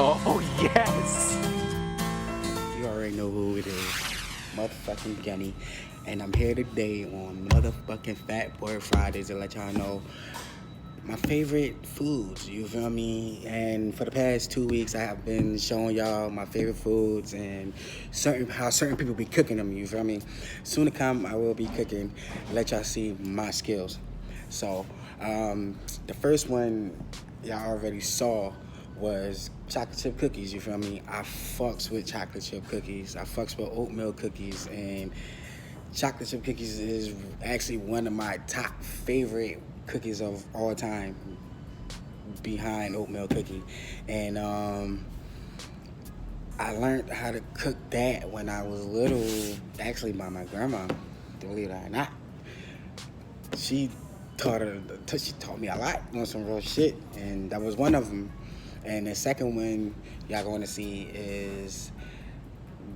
Oh, yes! You already know who it is. Motherfucking Gunny. And I'm here today on motherfucking Phatboy Fridays to let y'all know my favorite foods, you feel me? And for the past 2 weeks, I have been showing y'all my favorite foods and how certain people be cooking them, you feel me? Soon to come, I will be cooking, let y'all see my skills. So, the first one y'all already saw was chocolate chip cookies, you feel me? I fucks with chocolate chip cookies. I fucks with oatmeal cookies, and chocolate chip cookies is actually one of my top favorite cookies of all time, behind oatmeal cookie. And I learned how to cook that when I was little, actually by my grandma, believe it or not. She taught me a lot on some real shit, and that was one of them. And the second one y'all going to see is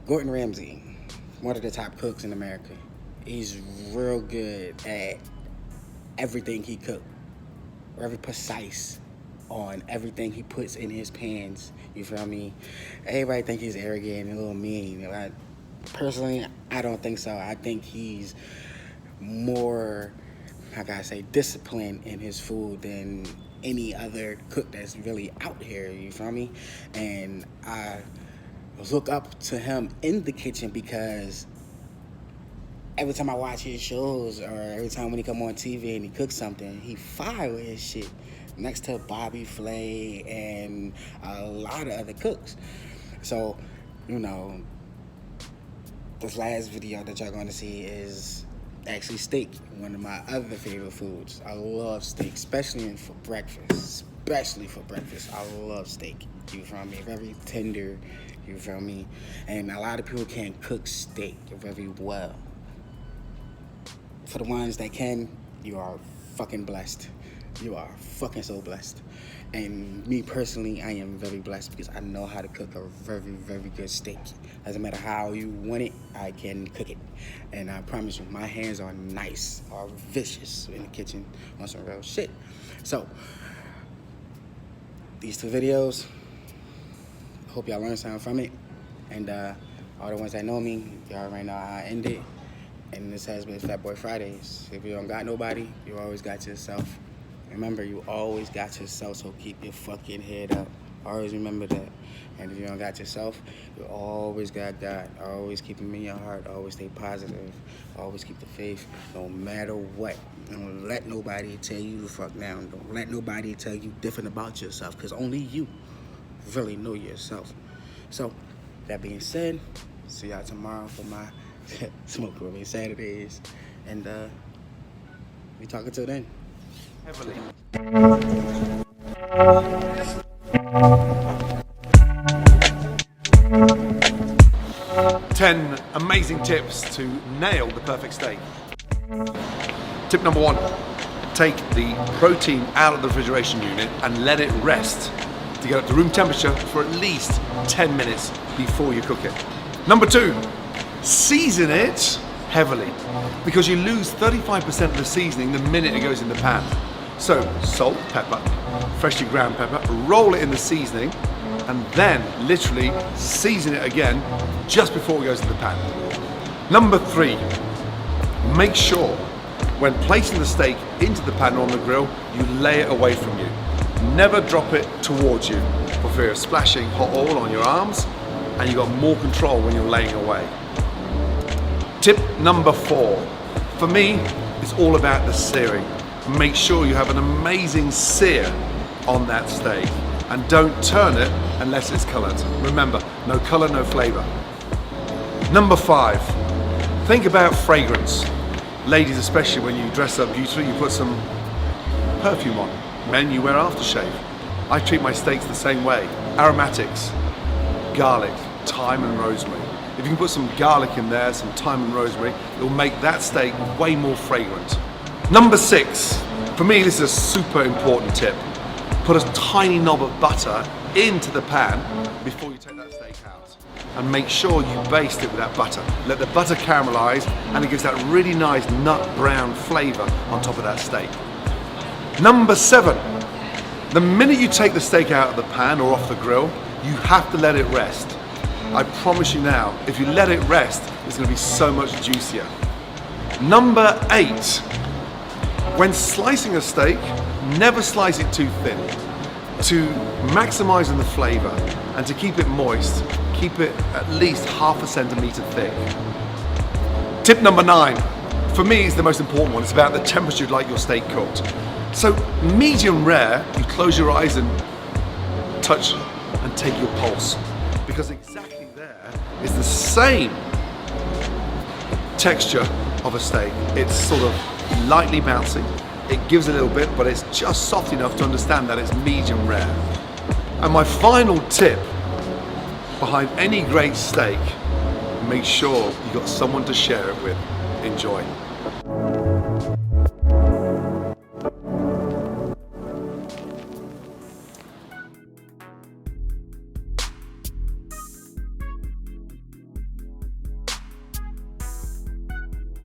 Gordon Ramsay, one of the top cooks in America. He's real good at everything he cooked, very precise on everything he puts in his pans, you feel me? Everybody think he's arrogant and a little mean. Personally, I don't think so. I think he's more, how can I say, disciplined in his food than any other cook that's really out here, you feel me? And I look up to him in the kitchen because every time I watch his shows or every time when he come on TV and he cooks something, he fire with his shit next to Bobby Flay and a lot of other cooks. So, you know, this last video that y'all going to see is actually steak, one of my other favorite foods. I love steak, especially for breakfast. I love steak, you feel me? Very tender, you feel me? And a lot of people can't cook steak very well. For the ones that can, you are fucking blessed. You are fucking so blessed. And me personally, I am very blessed because I know how to cook a very, very good steak. Doesn't matter how you want it, I can cook it. And I promise you, my hands are nice, are vicious in the kitchen on some real shit. So, these two videos, hope y'all learned something from it. And all the ones that know me, y'all already know how I end it. And this has been Phatboy Fridays. If you don't got nobody, you always got yourself. Remember, you always got yourself, so keep your fucking head up. Always remember that. And if you don't got yourself, you always got God. Always keep him in your heart. Always stay positive. Always keep the faith, no matter what. Don't let nobody tell you to fuck down. Don't let nobody tell you different about yourself, because only you really know yourself. So, that being said, see y'all tomorrow for my Smoke with me Saturdays, and we talk until then. Heavily. 10 amazing tips to nail the perfect steak. Tip number 1, take the protein out of the refrigeration unit and let it rest to get up to room temperature for at least 10 minutes before you cook it. Number 2, season it heavily, because you lose 35% of the seasoning the minute it goes in the pan. So salt, pepper, freshly ground pepper, roll it in the seasoning, and then literally season it again just before it goes in the pan. Number 3, make sure when placing the steak into the pan or on the grill, you lay it away from you. Never drop it towards you for fear of splashing hot oil on your arms, and you've got more control when you're laying away. Tip number 4, for me, it's all about the searing. Make sure you have an amazing sear on that steak, and don't turn it unless it's colored. Remember, no color, no flavor. Number 5, think about fragrance. Ladies, especially when you dress up beautifully, you put some perfume on. Men, you wear aftershave. I treat my steaks the same way. Aromatics, garlic, thyme and rosemary. If you can put some garlic in there, some thyme and rosemary, it will make that steak way more fragrant. Number 6, for me this is a super important tip. Put a tiny knob of butter into the pan before you take that steak out. And make sure you baste it with that butter. Let the butter caramelize, and it gives that really nice nut brown flavor on top of that steak. Number 7, the minute you take the steak out of the pan or off the grill, You have to let it rest. I promise you now, if you let it rest, it's gonna be so much juicier. Number 8, when slicing a steak, never slice it too thin. To maximizing the flavor and to keep it moist, keep it at least half a centimeter thick. Tip number 9, for me is the most important one. It's about the temperature you'd like your steak cooked. So medium rare, you close your eyes and touch and take your pulse, because exactly there is the same texture of a steak. It's sort of lightly bouncy. It gives a little bit, but it's just soft enough to understand that it's medium rare. And my final tip behind any great steak, make sure you got someone to share it with. Enjoy.